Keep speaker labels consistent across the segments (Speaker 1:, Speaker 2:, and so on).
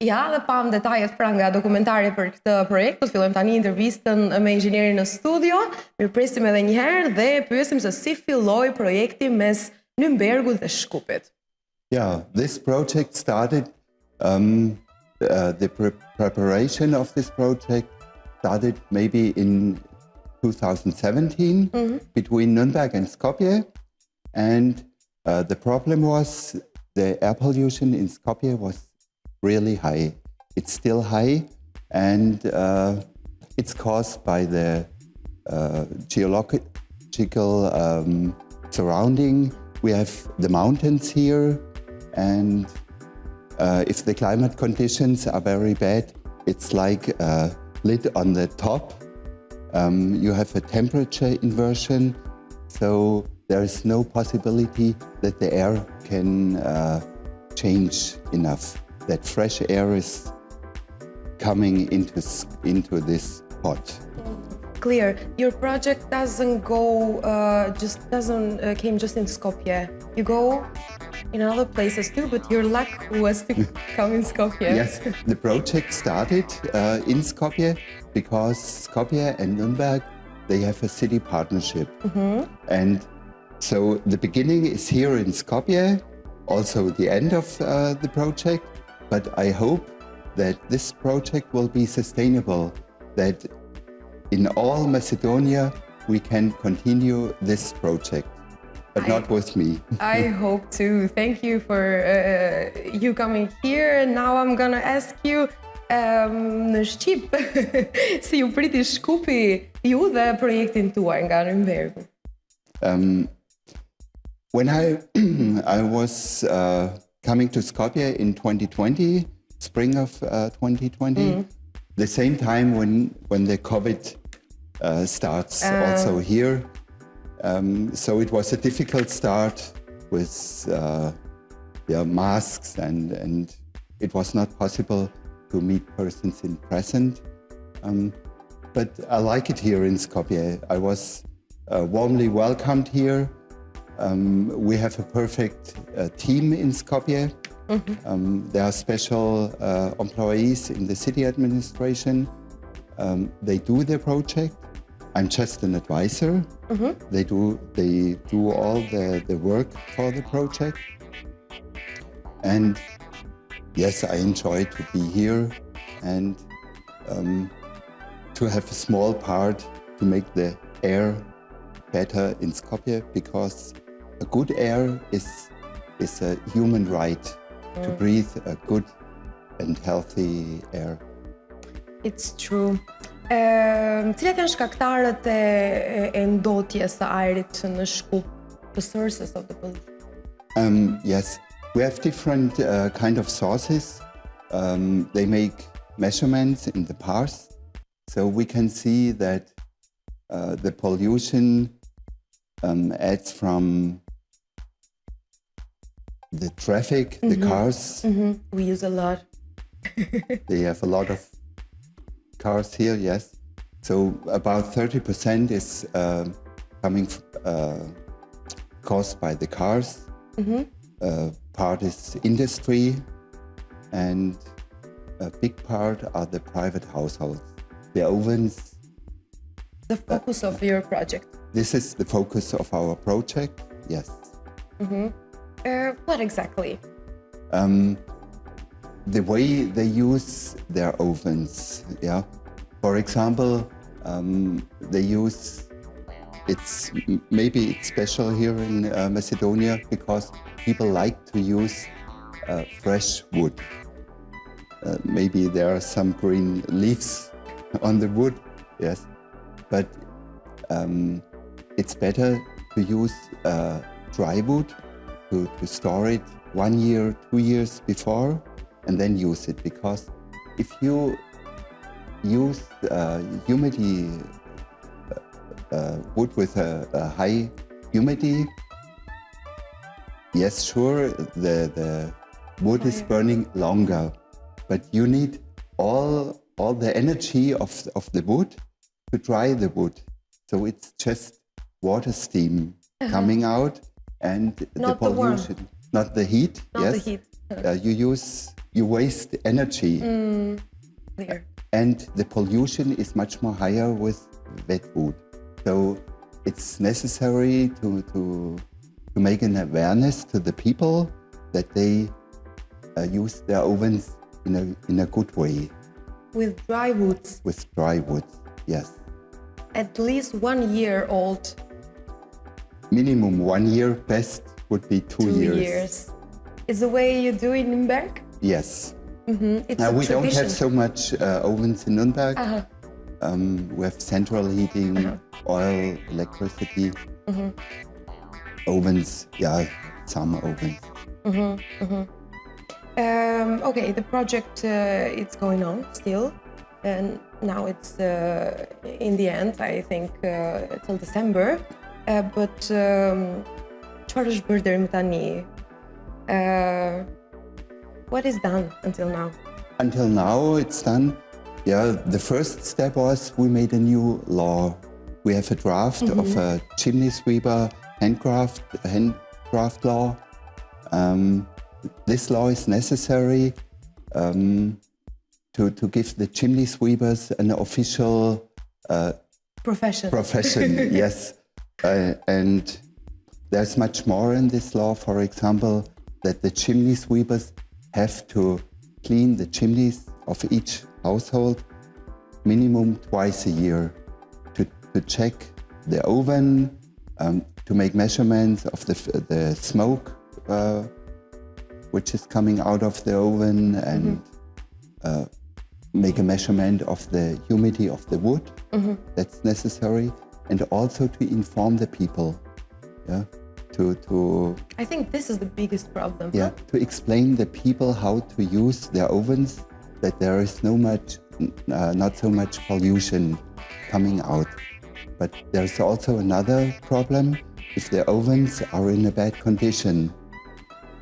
Speaker 1: Ja, dhe pam detajet pra nga dokumentari për këtë projekt. Do të fillojmë tani intervistën me inxhinierin në studio. Mirpresim edhe një herë dhe pyesim se si filloi projekti mes Nurembergut dhe Shkupit.
Speaker 2: Yeah, this project started, the preparation of this project started maybe in 2017 between Nuremberg and Skopje. And the problem was the air pollution in Skopje was really high. It's still high, and it's caused by the geological surrounding. We have the mountains here, and if the climate conditions are very bad, it's like a lid on the top. You have a temperature inversion, so there is no possibility that the air can change enough, that fresh air is coming into this pot.
Speaker 1: Clear. Your project doesn't go came just in Skopje. You go in other places too, but your luck was to come in Skopje.
Speaker 2: Yes, the project started in Skopje because Skopje and Nuremberg, they have a city partnership. And so the beginning is here in Skopje, also the end of the project, but I hope that this project will be sustainable, that in all Macedonia we can continue this project, but not with me.
Speaker 1: I hope to. Thank you for you coming here. Now I'm gonna ask you, në Shqip, si ju priti Shkupi ju dhe projektin tuaj nga Nurembergu?
Speaker 2: When I was coming to Skopje in 2020, spring of 2020, the same time when the COVID starts also here. So it was a difficult start with masks and it was not possible to meet persons in present. But I like it here in Skopje. I was warmly welcomed here. We have a perfect team in Skopje. There are special employees in the city administration. They do their project. I'm just an advisor. They do all the work for the project. And yes, I enjoy to be here and to have a small part to make the air better in Skopje, because a good air is a human right to breathe a good and healthy air.
Speaker 1: It's true. Cilat janë shkaktarët e ndotjes së ajrit në Shkup? The sources of the pollution?
Speaker 2: Yes, we have different kind of sources. They make measurements in the past, so we can see that the pollution adds from the traffic, the cars.
Speaker 1: We use a lot.
Speaker 2: They have a lot of cars here, yes. So about 30% is coming caused by the cars. Part is industry, and a big part are the private households, the ovens.
Speaker 1: The focus of your project?
Speaker 2: This is the focus of our project, yes.
Speaker 1: What exactly?
Speaker 2: The way they use their ovens, yeah. For example, they use, maybe it's special here in Macedonia because people like to use fresh wood. Maybe there are some green leaves on the wood, yes. But it's better to use dry wood to store it 1 year, 2 years before, and then use it, because if you use humidity wood with a high humidity, yes, sure, the wood is burning longer, but you need all the energy of the wood to dry the wood. So it's just water steam coming out, and
Speaker 1: Not
Speaker 2: the pollution, not the heat,
Speaker 1: not
Speaker 2: yes,
Speaker 1: the heat.
Speaker 2: you waste energy.
Speaker 1: Clear.
Speaker 2: And the pollution is much more higher with wet wood. So it's necessary to make an awareness to the people that they use their ovens in a good way.
Speaker 1: With dry woods.
Speaker 2: With dry woods, yes.
Speaker 1: At least 1 year old.
Speaker 2: Minimum 1 year, best would be 2 years.
Speaker 1: 2 years. Is the way you do in Nuremberg?
Speaker 2: Yes.
Speaker 1: It's
Speaker 2: now,
Speaker 1: a
Speaker 2: we
Speaker 1: tradition.
Speaker 2: don't have so much ovens in Nuremberg. We have central heating, oil, electricity, ovens, some ovens.
Speaker 1: Okay, the project it's going on still, and now it's in the end, I think, till December. But çfarë është bërë deri më tani? What is done until now?
Speaker 2: Until now, it's done. Yeah, the first step was we made a new law. We have a draft of a chimney sweeper handcraft law. This law is necessary to give the chimney sweepers an official profession. Yes, and there's much more in this law. For example, that the chimney sweepers have to clean the chimneys of each household minimum twice a year to check the oven, to make measurements of the smoke which is coming out of the oven, and make a measurement of the humidity of the wood. That's necessary, and also to inform the people. Yeah.
Speaker 1: I think this is the biggest problem.
Speaker 2: Yeah, to explain the people how to use their ovens, that there is not so much pollution coming out. But there's also another problem. If the ovens are in a bad condition,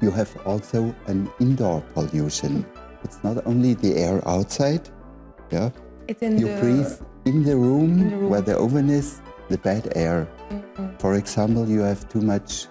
Speaker 2: you have also an indoor pollution. It's not only the air outside. Yeah, you breathe in the room where the oven is, the bad air. For example, you have too much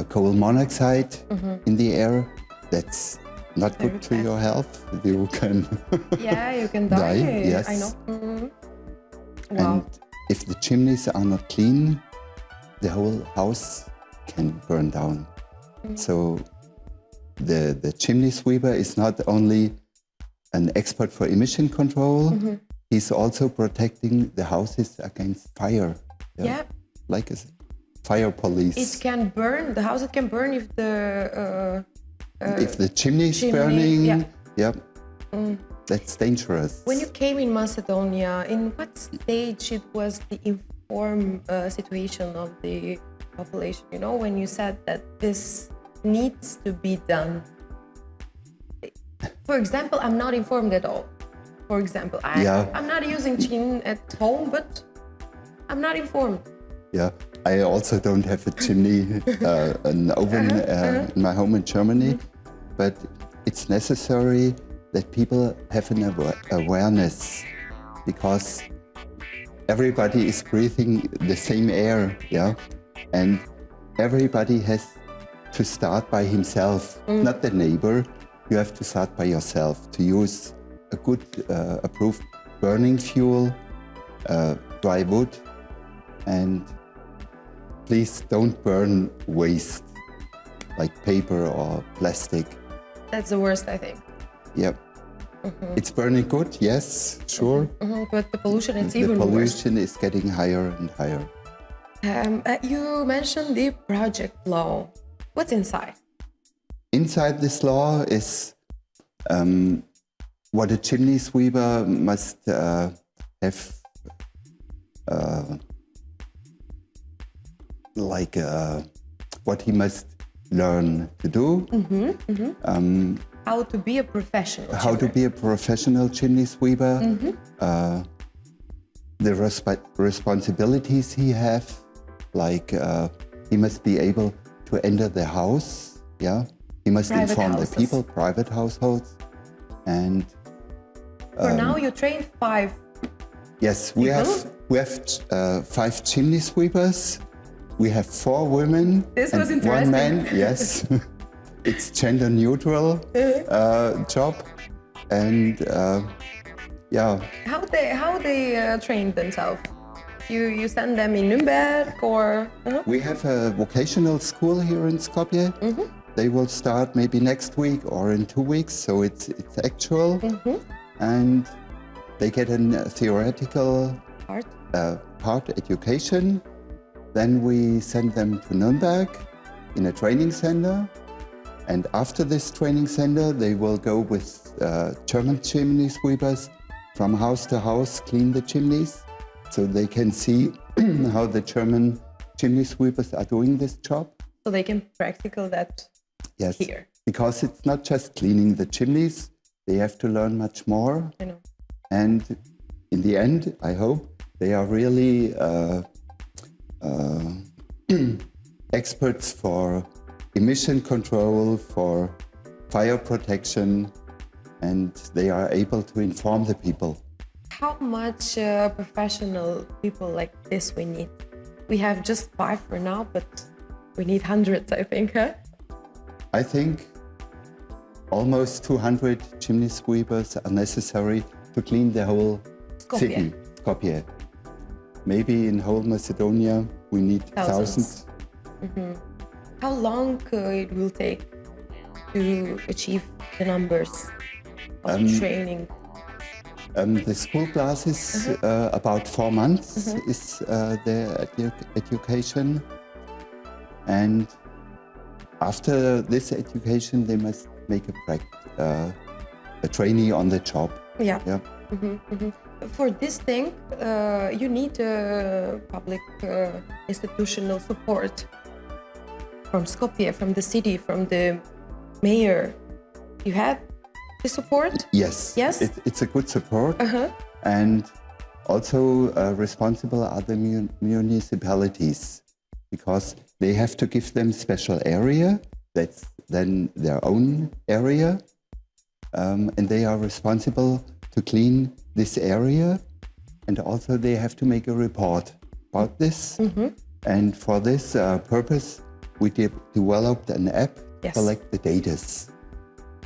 Speaker 2: coal monoxide in the air. That's not good to your health. You can
Speaker 1: you can die.
Speaker 2: Yes,
Speaker 1: I know. Wow.
Speaker 2: And if the chimneys are not clean, the whole house can burn down. So the chimney sweeper is not only an expert for emission control, he's also protecting the houses against fire.
Speaker 1: Yeah.
Speaker 2: Like a fire police.
Speaker 1: It can burn, the house can burn if
Speaker 2: the chimney is burning. That's dangerous.
Speaker 1: When you came in Macedonia, in what stage it was the informed situation of the population? You know, when you said that this needs to be done. For example, I'm not informed at all. For example, I'm not using chin at home, but I'm not informed.
Speaker 2: Yeah, I also don't have a chimney, an oven in my home in Germany, but it's necessary that people have an awareness, because everybody is breathing the same air, and everybody has to start by himself, not the neighbor. You have to start by yourself to use a good approved burning fuel, dry wood, and please don't burn waste like paper or plastic.
Speaker 1: That's the worst, I think.
Speaker 2: Yep. It's burning good, yes, sure.
Speaker 1: But the pollution is even worse.
Speaker 2: The pollution is getting higher and higher.
Speaker 1: You mentioned the project law. What's inside?
Speaker 2: Inside this law is what a chimney sweeper must have, what he must learn to do.
Speaker 1: How to be a professional.
Speaker 2: How to be a professional chimney sweeper. The responsibilities he have, like he must be able to enter the house. Yeah, he must inform the people, private households, and.
Speaker 1: For now, you train 5.
Speaker 2: Yes, we have 5 chimney sweepers. We have 4 women
Speaker 1: this
Speaker 2: and
Speaker 1: was interesting.
Speaker 2: 1 man. Yes, it's gender neutral job, and yeah.
Speaker 1: How they train themselves? You send them in Nuremberg or?
Speaker 2: We have a vocational school here in Skopje. They will start maybe next week or in 2 weeks, so it's actual, and they get a theoretical part education. Then we send them to Nuremberg in a training center, and after this training center, they will go with German chimney sweepers from house to house, clean the chimneys, so they can see how the German chimney sweepers are doing this job.
Speaker 1: So they can practical that here.
Speaker 2: Because it's not just cleaning the chimneys, they have to learn much more.
Speaker 1: I know.
Speaker 2: And in the end, I hope they are really experts for emission control, for fire protection, and they are able to inform the people.
Speaker 1: How much professional people like this we need? We have just 5 for now, but we need hundreds, I think, huh?
Speaker 2: I think almost 200 chimney sweepers are necessary to clean the whole city, Skopje. Maybe in whole Macedonia we need thousands.
Speaker 1: How long it will take to achieve the numbers of training?
Speaker 2: The school classes, about 4 months is their education, and after this education they must make a trainee on the job.
Speaker 1: Yeah. For this thing, you need public institutional support from Skopje, from the city, from the mayor. You have the support?
Speaker 2: Yes.
Speaker 1: Yes?
Speaker 2: It's a good support. And also responsible are the municipalities, because they have to give them special area. That's then their own area. And they are responsible to clean this area. And also they have to make a report about this. And for this purpose, we developed an app to collect the data.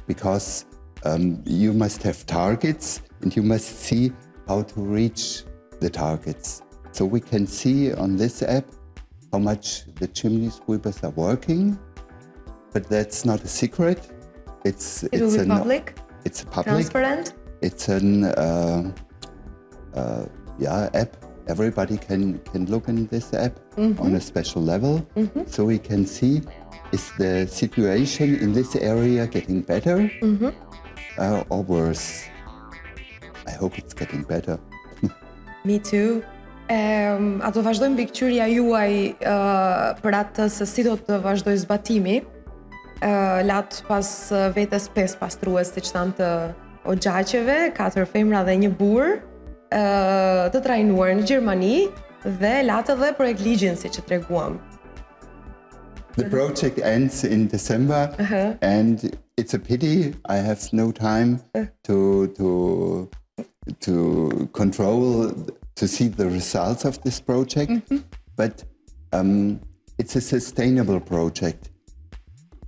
Speaker 2: Because you must have targets and you must see how to reach the targets. So we can see on this app how much the chimney sweepers are working, but that's not a secret.
Speaker 1: It will be public?
Speaker 2: It's public.
Speaker 1: Transparent?
Speaker 2: It's an app. Everybody can look in this app on a special level, so we can see, is the situation in this area getting better or worse? I hope it's getting better.
Speaker 1: Me too. A do vazhdojmë mbikëqyrja juaj për atë se si do të vazhdoj zbatimi. Lat pas vetes 5 pastrues, siç thamë, të oxhaqeve, 4 femra dhe 1 burr, të trajnuar në Gjermani, dhe latë edhe projekt ligjin, siç e treguam.
Speaker 2: The project ends in December, and it's a pity I have no time to control, to see the results of this project. But it's a sustainable project.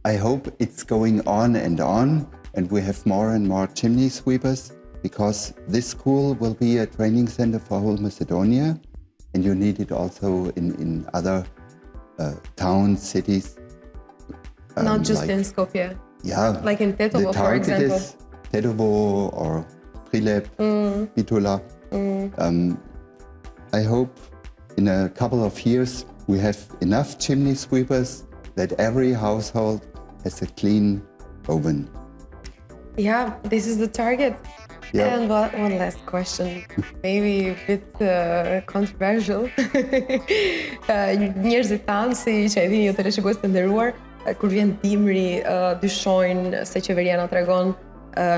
Speaker 2: I hope it's going on, and we have more and more chimney sweepers, because this school will be a training center for whole Macedonia, and you need it also in other towns, cities.
Speaker 1: Not just in Skopje.
Speaker 2: Yeah.
Speaker 1: Like in Tetovo, for example.
Speaker 2: The target is Tetovo or Prilep, Bitola. I hope in a couple of years we have enough chimney sweepers that every household has a clean oven.
Speaker 1: Yeah, this is the target.
Speaker 2: Yeah.
Speaker 1: And one last question, maybe a bit controversial. Njerëzit tanë, si që e dini ju teleshikues të nderuar, kur vjen dimri, dyshojnë se qeveria na tregon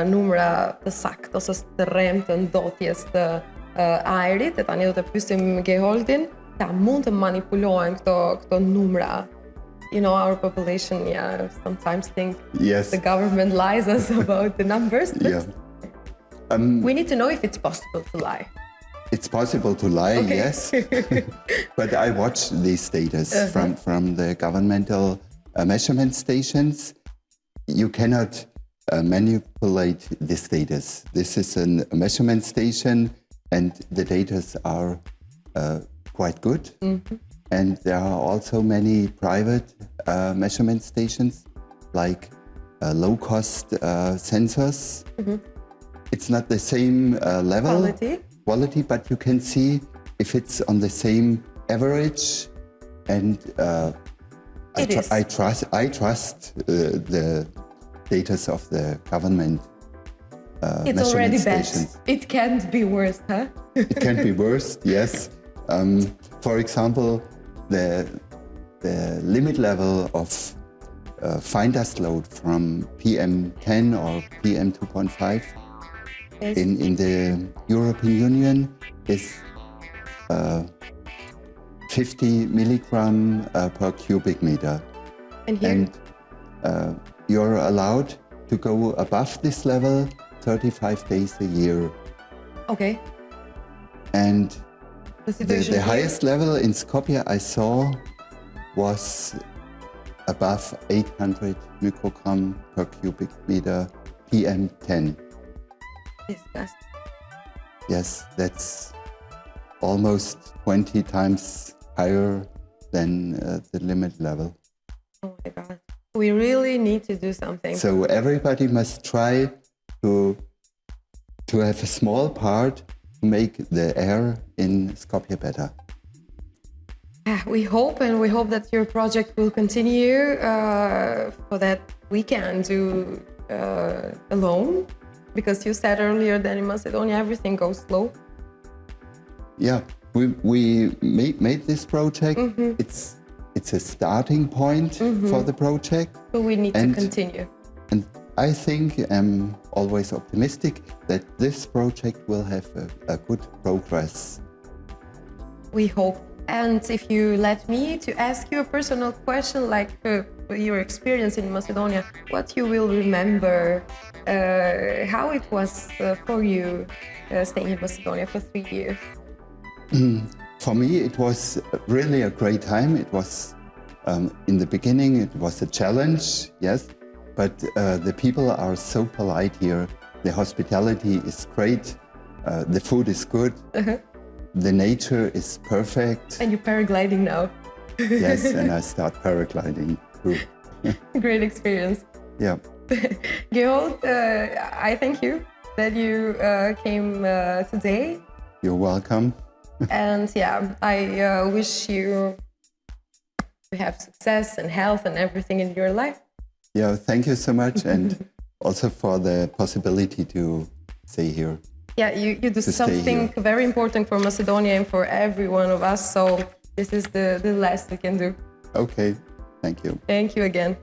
Speaker 1: numra të saktë ose të rrem të ndotjes të ajrit. E tani do të pyesim Geroldin, ta mund të manipulohen këto numra? You know, our population, sometimes think the government lies us about the numbers. But we need to know if it's possible to lie.
Speaker 2: It's possible to lie, yes. But I watch these data from the governmental measurement stations, you cannot manipulate this data. This is a measurement station, and the data are quite good. And there are also many private measurement stations, like low-cost sensors. It's not the same level quality, but you can see if it's on the same average. And I trust the data of the government
Speaker 1: it's already
Speaker 2: stations.
Speaker 1: bad. It can't be worse, huh?
Speaker 2: It can be worse, yes. For example, the limit level of fine dust load from PM10 or PM2.5 in the European Union is 50 milligram per cubic meter.
Speaker 1: And here?
Speaker 2: And you're allowed to go above this level 35 days a year.
Speaker 1: Okay.
Speaker 2: And the highest level in Skopje I saw was above 800 microgram per cubic meter PM10.
Speaker 1: Disgusting.
Speaker 2: Yes, that's almost 20 times higher than the limit level.
Speaker 1: Oh my God. We really need to do something.
Speaker 2: So everybody must try to have a small part to make the air in Skopje better.
Speaker 1: We hope that your project will continue, so that we can do alone, because you said earlier that in Macedonia everything goes slow.
Speaker 2: Yeah, we made this project. It's a starting point for the project.
Speaker 1: But we need to continue.
Speaker 2: And I think I'm always optimistic that this project will have a good progress.
Speaker 1: We hope. And if you let me to ask you a personal question, like your experience in Macedonia, what you will remember, how it was for you staying in Macedonia for 3 years?
Speaker 2: For me, it was really a great time. It was, in the beginning, it was a challenge, yes, but the people are so polite here. The hospitality is great. The food is good. The nature is perfect.
Speaker 1: And you're paragliding now.
Speaker 2: Yes, and I start paragliding too.
Speaker 1: Great experience.
Speaker 2: Yeah.
Speaker 1: Gerold, I thank you that you came today.
Speaker 2: You're welcome.
Speaker 1: And yeah, I wish you to have success and health and everything in your life.
Speaker 2: Yeah, thank you so much, and also for the possibility to stay here.
Speaker 1: Yeah, you do something very important for Macedonia and for every one of us, so this is the last we can do.
Speaker 2: Okay, thank you.
Speaker 1: Thank you again.